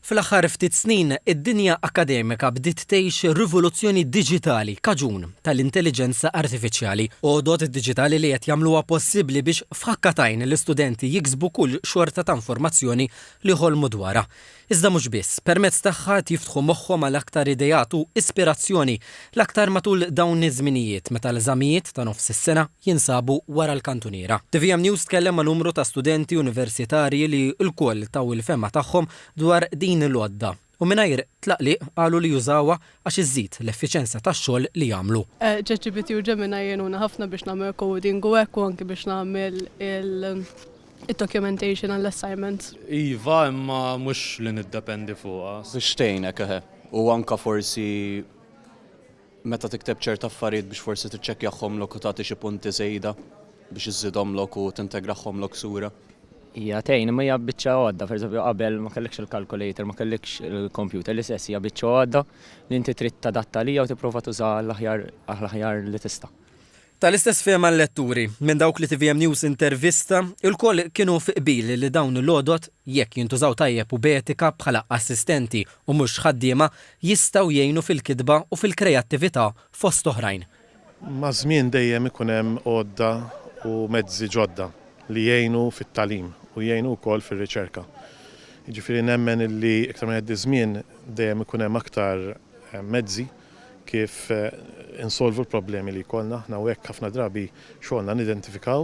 Fl-aħħar ftit snin, id-dinja akademika bdiet tgħix rivoluzzjoni diġitali kaġun tal-intelligenza artifiċjali u għodod diġitali li qed jagħmluha possibbli biex f'ħakkatajn l-istudenti jiksbu kull xorta ta' informazzjoni li jħolmu dwarha. Iżda mhux biss, permezz tagħha jiftħu moħħhom għal aktar idejat u ispirazzjoni l-aktar matul dawn iż-żminijiet meta l-eżamijiet ta' nofs is-sena jinsabu wara l-kantuniera. TVM News tkellem ma' numru ta' studenti universitarji li l-koll taw il-fema tagħhom dwar din il-għodda u mingħajr tlaqliq qalu li jużawha għax iżżid l-effiċenza tax-xogħol li jagħmlu. ChatGPT u Gemini jgħinuna ħafna biex nagħmel coding u hekk u anke biex nagħmel il-documentation għall-assignments. Iva, imma mhux li niddependi fuqha. Biex tgħinek u anke forsi meta tikteb ċerta affarijiet biex forsi tiċċekkjahomlok u tagħti xi punti żejda biex iżżidhomlok u tintegrahomlok sura. Hija tgħin imma hija biċċa għodda, pereżempju qabel ma kellekx il-calculator, ma kellekx il-computer li stess hija biċċa għodda li inti trid tadatta liha u tipprova tuża l-aħjar li tista'. Tal-istess fehma l-letturi minn dawk li TVM News intervista, il-koll kienu fi qbil li dawn il-għodot jekk jintużaw tajjeb u b'etika bħala assistenti u mhux ħaddiema jistgħu jgħinu fil-kitba u fil-kreattività fost oħrajn. Ma' żmien dejjem ikun hemm għodda u mezzi ġodda li jgħinu fit-tagħlim u jgħinu wkoll fir-riċerka. Jiġifieri nemmen illi iktar minn żmien dejjem ikun hemm aktar mezzi kif insolvu l-problemi li jkollna. Aħna hekk ħafna drabi xogħolna nidentifikaw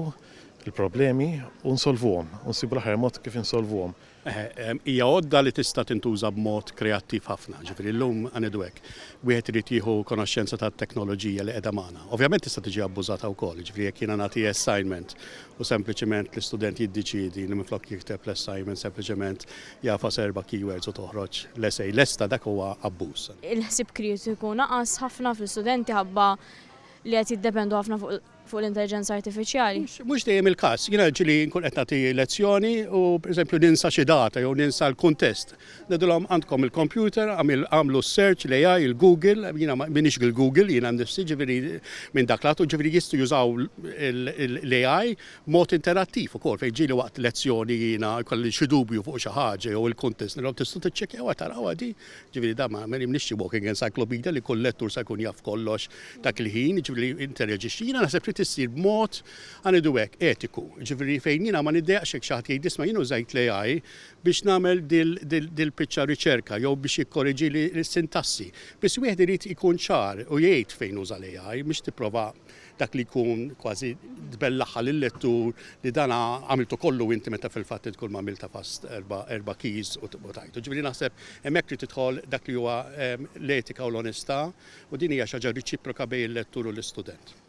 il-problemi u nsolvuhom, u nsibu l-aħjar mod kif insolvuhom. Hija għodda li tista' tintuża b'mod kreattiv ħafna, ġifieri llum għanidu hekk. Wieħed irid jieħu konoxxenza tat-teknoloġija li qiegħda magħna. Ovvjament tista' tiġi abbużata wkoll, ġifieri jekk jiena nagħti assignment u sempliċement l-istudent jiddeċiedi li minflok jikteb l-assignment sempliċement jafas 4 keywords u toħroġ l-essej lesta dak huwa abbuż. Il-ħsieb kritiku naqas ħafna fl-istudenti ħabba li qed jiddependu ħafna fuq l-intelligenza artifiċjali. Mhux dejjem il-każ. Jiena ġieli nkun qed nagħti lezzjoni u pereżempju ninsa xi data jew ninsa l-kuntest. Ngħidulhom għandkom il-computer, għamlu s-search l-AI, il-Google, jiena m'iniex il-Google, jiena nifsi ġifieri minn dak lat u ġifieri jistgħu jużaw l-AI b'mod interattiv ukoll fejn ġieli waqt lezzjoni jiena jkolli xi dubju fuq xi ħaġa jew il-kuntest nilhom tistgħu tiċċekkjaw tarawha di. Ġifieri da ma nimniex xi walking encyclopedia li kull lettur se jkun jaf kollox dak il-ħin, ġifieri interreġixxi. Jiena naħseb tissir b'mod għanidu hekk etiku. Ġifieri fejn jiena ma niddejaqx hekk xi ħadd jgħid isma' jien użajt l-AI biex nagħmel dil-biċċa riċerka jew biex jikkorreġi li s-sintassi. Biss wieħed irid ikun ċar u jgħid fejn uża l-AI biex tipprova dak li jkun kważi tbellaħħa lill-lettur li dan għamiltu kollu inti meta fil-fatt tkun m'għamilta fast 4 keys u tajtu. Ġifieri naħseb hemmhekk trid tidħol dak li huwa l-etika u l-onestà u din hija xi ħaġa reċiproka bejn il-lettur u l-istudent.